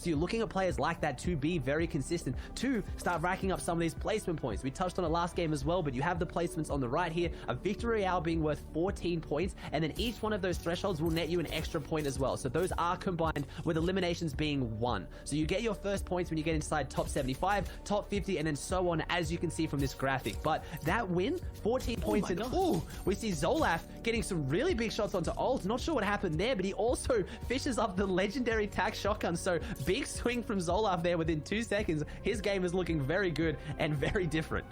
So you're looking at players like that to be very consistent, to start racking up some of these placement points. We touched on it last game as well, but you have the placements on the right here, a victory royale being worth 14 points, and then each one of those thresholds will net you an extra point as well. So those are combined with eliminations being 1. So you get your first points when you get inside top 75, top 50, and then so on, as you can see from this graphic. But that win, 14 points, and we see Zolaf getting some really big shots onto ult. Not sure what happened there, but he also fishes up the legendary tac shotgun. So big swing from Zolaf there within 2 seconds. His game is looking very good and very different.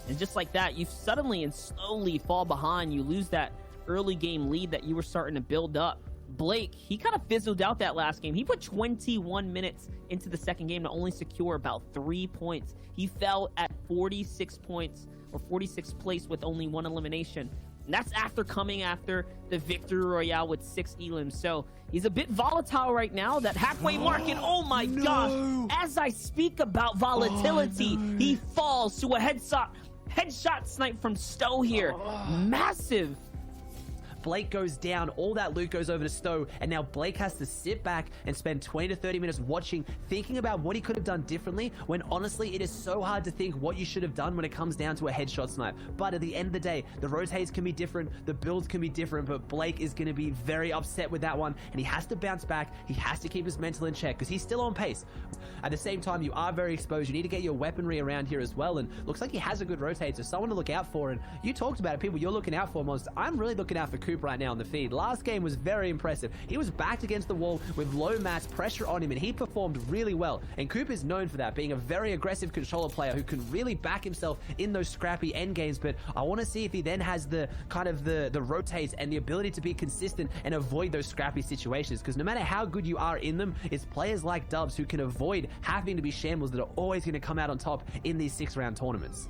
And just like that, you suddenly and slowly fall behind. You lose that early game lead that you were starting to build up. Blake, he kind of fizzled out that last game. He put 21 minutes into the second game to only secure about 3 points. He fell at 46 points, or 46th place with only 1 elimination. And that's after coming after the victory royale with 6 elims. So he's a bit volatile right now, that halfway mark, and oh my gosh, as I speak about volatility, he falls to a headshot snipe from Stowe here. Massive. Blake goes down, all that loot goes over to Stowe, and now Blake has to sit back and spend 20 to 30 minutes watching, thinking about what he could have done differently, when honestly it is so hard to think what you should have done when it comes down to a headshot snipe. But at the end of the day, the rotates can be different, the builds can be different, but Blake is going to be very upset with that one, and he has to bounce back. He has to keep his mental in check, because he's still on pace. At the same time, you are very exposed. You need to get your weaponry around here as well, and looks like he has a good rotate, so someone to look out for. And you talked about it, people you're looking out for, Monster. I'm really looking out for Coop right now on the feed. Last game was very impressive. He was backed against the wall with low mats, pressure on him, and he performed really well. And Coop is known for that, being a very aggressive controller player who can really back himself in those scrappy end games. But I want to see if he then has the kind of the rotates and the ability to be consistent and avoid those scrappy situations, because no matter how good you are in them, it's players like Dubs who can avoid having to be shambles that are always going to come out on top in these 6-round tournaments.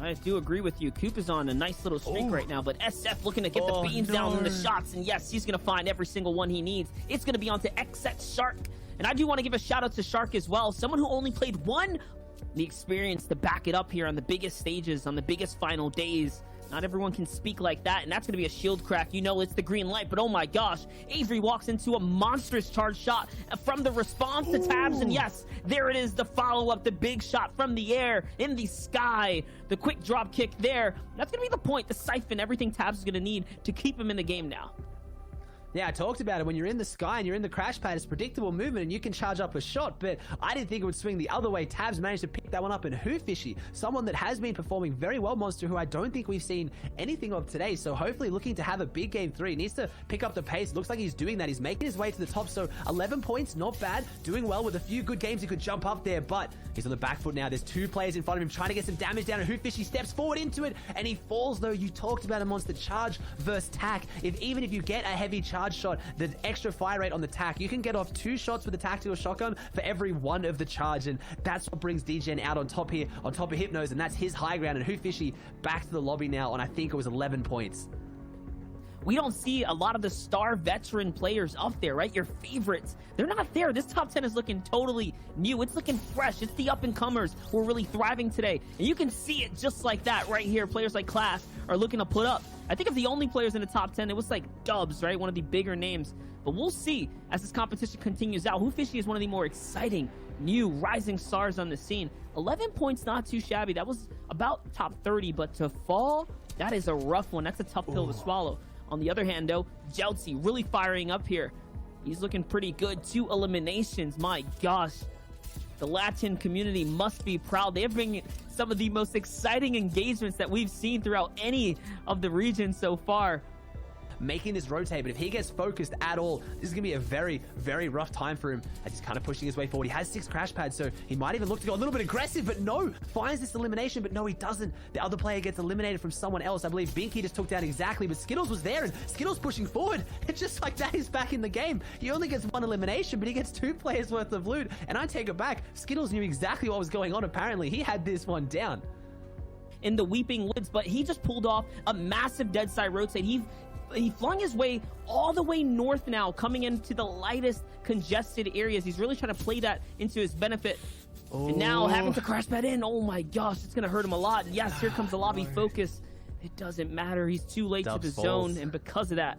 I do agree with you. Coop is on a nice little streak right now, but SF looking to get the beams down in the shots, and yes, he's going to find every single one he needs. It's going to be on to XZ Shark, and I do want to give a shout out to Shark as well, someone who only played the experience to back it up here on the biggest stages, on the biggest final days. Not everyone can speak like that, and that's going to be a shield crack. You know it's the green light, but oh my gosh, Avery walks into a monstrous charge shot from the response to Tabs, and yes, there it is, the follow-up, the big shot from the air, in the sky, the quick drop kick there. That's going to be the point, the siphon, everything Tabs is going to need to keep him in the game now. Yeah, I talked about it. When you're in the sky and you're in the crash pad, it's predictable movement and you can charge up a shot, but I didn't think it would swing the other way. Tabs managed to pick that one up, and Fishy, someone that has been performing very well, Monster, who I don't think we've seen anything of today, so hopefully looking to have a big game 3. Needs to pick up the pace. Looks like he's doing that. He's making his way to the top, so 11 points, not bad. Doing well with a few good games. He could jump up there, but he's on the back foot now. There's 2 players in front of him trying to get some damage down, and Fishy steps forward into it, and he falls though. You talked about a Monster charge versus tac. Even if you get a heavy charge shot, the extra fire rate on the tac, you can get off 2 shots with the tactical shotgun for every 1 of the charge, and that's what brings DGen out on top here, on top of Hypnos, and that's his high ground. And Fishy back to the lobby now on, I think it was 11 points. We don't see a lot of the star veteran players up there, right? Your favorites, they're not there. This top 10 is looking totally new. It's looking fresh. It's the up-and-comers who are really thriving today. And you can see it just like that right here. Players like Class are looking to put up. I think of the only players in the top 10, it was like Dubs, right? One of the bigger names. But we'll see as this competition continues out. Fishy is one of the more exciting new rising stars on the scene. 11 points, not too shabby. That was about top 30, but to fall, that is a rough one. That's a tough pill to swallow. On the other hand, though, Jeltzy really firing up here. He's looking pretty good. 2 eliminations. My gosh. The Latin community must be proud. They're bringing some of the most exciting engagements that we've seen throughout any of the regions so far. Making this rotate, but if he gets focused at all, this is gonna be a very, very rough time for him as he's kind of pushing his way forward. He has 6 crash pads, so he might even look to go a little bit aggressive, but no, finds this elimination, but no, he doesn't. The other player gets eliminated from someone else. I believe Binky just took down exactly, but Skittles was there, and Skittles pushing forward. It's just like that, he's back in the game. He only gets 1 elimination, but he gets 2 players worth of loot, and I take it back. Skittles knew exactly what was going on. Apparently, he had this one down. In the Weeping Woods, but he just pulled off a massive dead side rotate. He flung his way all the way north now, coming into the lightest congested areas. He's really trying to play that into his benefit. And now having to crash that in, oh my gosh, it's going to hurt him a lot. And yes, here comes the lobby focus. It doesn't matter. He's too late to the zone, and because of that,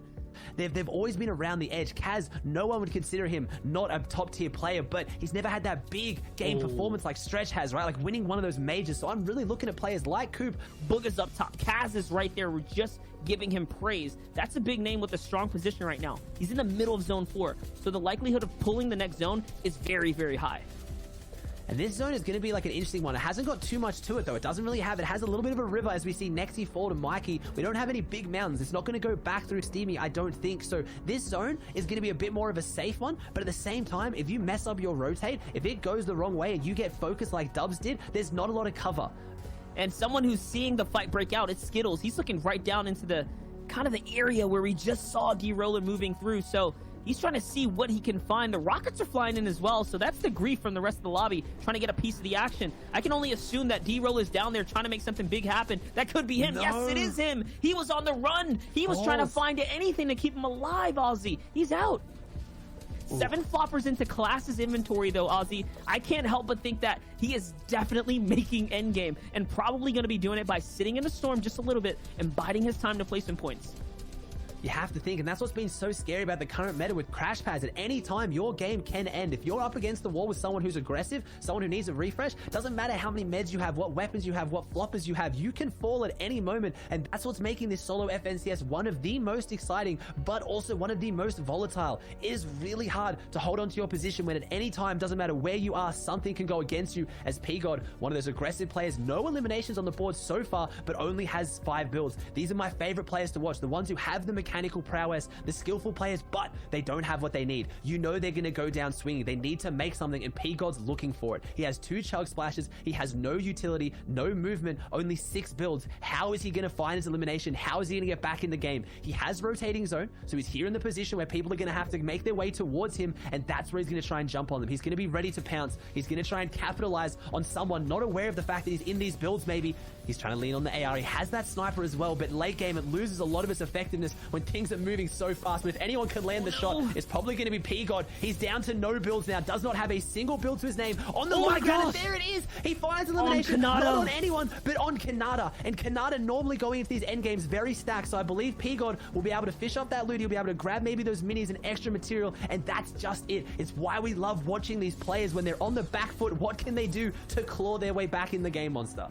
They've always been around the edge. Kaz, no one would consider him not a top tier player, but he's never had that big game performance like Stretch has, right? Like winning one of those majors. So I'm really looking at players like Coop. Booga's up top. Kaz is right there. We're just giving him praise. That's a big name with a strong position right now. He's in the middle of zone 4. So the likelihood of pulling the next zone is very, very high. And this zone is going to be like an interesting one. It hasn't got too much to it, though. It doesn't really have... It has a little bit of a river, as we see Nexy fall to Mikey. We don't have any big mountains. It's not going to go back through Steamy, I don't think. So this zone is going to be a bit more of a safe one. But at the same time, if you mess up your rotate, if it goes the wrong way and you get focused like Dubs did, there's not a lot of cover. And someone who's seeing the fight break out, it's Skittles. He's looking right down into the kind of the area where we just saw D-Roller moving through. So he's trying to see what he can find. The rockets are flying in as well, so that's the grief from the rest of the lobby, trying to get a piece of the action. I can only assume that D-Roll is down there trying to make something big happen. That could be him. No. Yes, it is him. He was on the run. He was trying to find anything to keep him alive, Aussie. He's out. 7 floppers into Class's inventory, though, Aussie. I can't help but think that he is definitely making endgame and probably going to be doing it by sitting in the storm just a little bit and biding his time to play some points. You have to think, and that's what's been so scary about the current meta with crash pads. At any time, your game can end. If you're up against the wall with someone who's aggressive, someone who needs a refresh, doesn't matter how many meds you have, what weapons you have, what floppers you have, you can fall at any moment, and that's what's making this solo FNCS one of the most exciting, but also one of the most volatile. It is really hard to hold on to your position when at any time, doesn't matter where you are, something can go against you. As P-God, one of those aggressive players, no eliminations on the board so far, but only has 5 builds. These are my favorite players to watch, the ones who have the mechanical prowess, the skillful players, but they don't have what they need. You know they're going to go down swinging. They need to make something, and P-God's looking for it. He has 2 chug splashes. He has no utility, no movement, only 6 builds. How is he going to find his elimination? How is he going to get back in the game? He has rotating zone, so he's here in the position where people are going to have to make their way towards him, and that's where he's going to try and jump on them. He's going to be ready to pounce. He's going to try and capitalize on someone not aware of the fact that he's in these builds, maybe. He's trying to lean on the AR. He has that sniper as well, but late game, it loses a lot of its effectiveness when things are moving so fast. But if anyone can land the shot, it's probably going to be P-God. He's down to no builds now. Does not have a single build to his name. On the low ground, and there it is. He finds elimination. Not on anyone, but on Kanata. And Kanata normally going into these endgames very stacked, so I believe P-God will be able to fish up that loot. He'll be able to grab maybe those minis and extra material, and that's just it. It's why we love watching these players when they're on the back foot. What can they do to claw their way back in the game, Monster?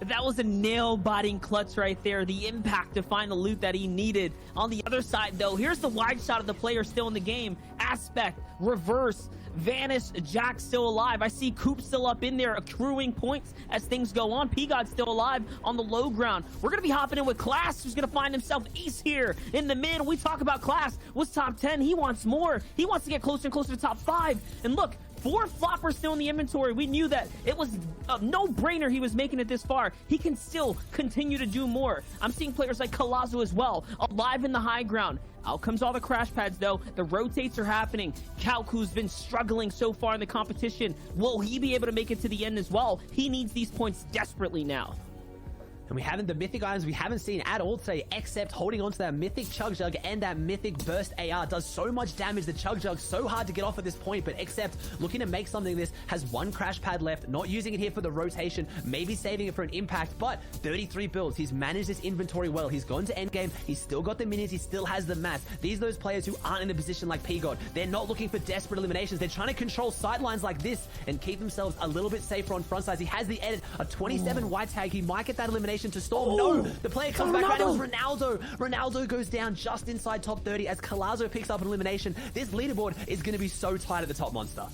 That was a nail-biting clutch right there. The impact to find the loot that he needed. On the other side, though, here's the wide shot of the player still in the game. Aspect, Reverse, Vanish, Jack still alive. I see Coop still up in there accruing points as things go on. P-God still alive on the low ground. We're going to be hopping in with Class, who's going to find himself Eaast here in the mid. We talk about Class. What's top 10? He wants more. He wants to get closer and closer to top 5. And look, 4 floppers still in the inventory. We knew that it was a no-brainer he was making it this far. He can still continue to do more. I'm seeing players like Kalazo as well, alive in the high ground. Out comes all the crash pads, though. The rotates are happening. Kalk, who's been struggling so far in the competition, will he be able to make it to the end as well? He needs these points desperately now. And we haven't, the mythic items we haven't seen at all today, except holding on to that mythic Chug Jug and that mythic burst AR. Does so much damage. The Chug Jug so hard to get off at this point, but except looking to make something of this, has 1 crash pad left, not using it here for the rotation, maybe saving it for an impact, but 33 builds. He's managed this inventory well. He's gone to endgame. He's still got the minis. He still has the mats. These are those players who aren't in a position like P-God. They're not looking for desperate eliminations. They're trying to control sidelines like this and keep themselves a little bit safer on front sides. He has the edit, a 27 white tag. He might get that elimination to Storm. No, the player comes back right. It was Ronaldo. Ronaldo goes down just inside top 30 as Kalazo picks up an elimination. This leaderboard is going to be so tight at the top, Monster.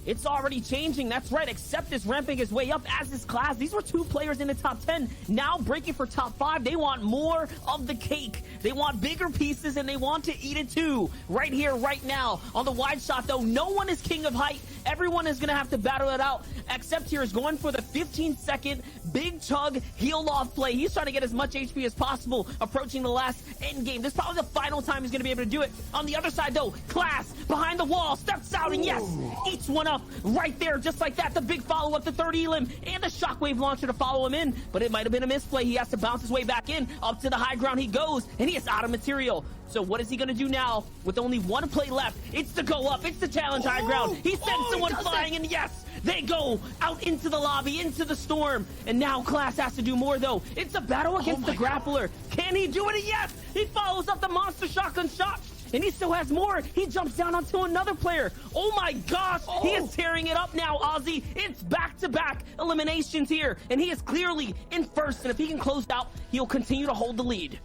It's already changing. That's right. Accept is ramping his way up as is Class. These were 2 players in the top 10. Now breaking for top 5. They want more of the cake. They want bigger pieces, and they want to eat it too. Right here, right now. On the wide shot, though, no one is king of height. Everyone is going to have to battle it out. Accept here is going for the 15-second big chug heal off play. He's trying to get as much HP as possible, approaching the last end game. This is probably the final time he's going to be able to do it. On the other side, though, Class behind the wall steps out, and yes, eats one up right there, just like that. The big follow-up, the 30 limb, and the shockwave launcher to follow him in, but it might have been a misplay. He has to bounce his way back in. Up to the high ground he goes, and he is out of material. So what is he going to do now with only 1 play left? It's to go up. It's the challenge high ground. He sends someone flying, and yes, They go out into the lobby, into the storm, and now Class has to do more though. It's a battle against the grappler. Can he do it? Yes! He follows up the monster shotgun shot, and he still has more. He jumps down onto another player. Oh my gosh, he is tearing it up now, Aussie. It's back-to-back eliminations here, and he is clearly in first, and if he can close out, he'll continue to hold the lead.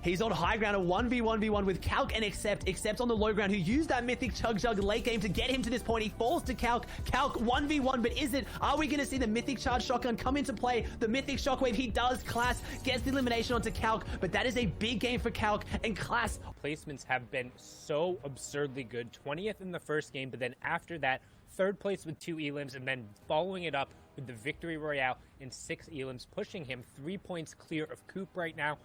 He's on high ground, a 1v1v1 with Calc and Accept on the low ground, who used that mythic Chug Jug late game to get him to this point. He falls to Calc. Calc 1v1, but are we going to see the mythic charge shotgun come into play? The mythic shockwave, he does. Class gets the elimination onto Calc, but that is a big game for Calc, and Class. Placements have been so absurdly good. 20th in the first game, but then after that, 3rd place with 2 elims, and then following it up with the victory royale in 6 elims, pushing him 3 points clear of Coop right now.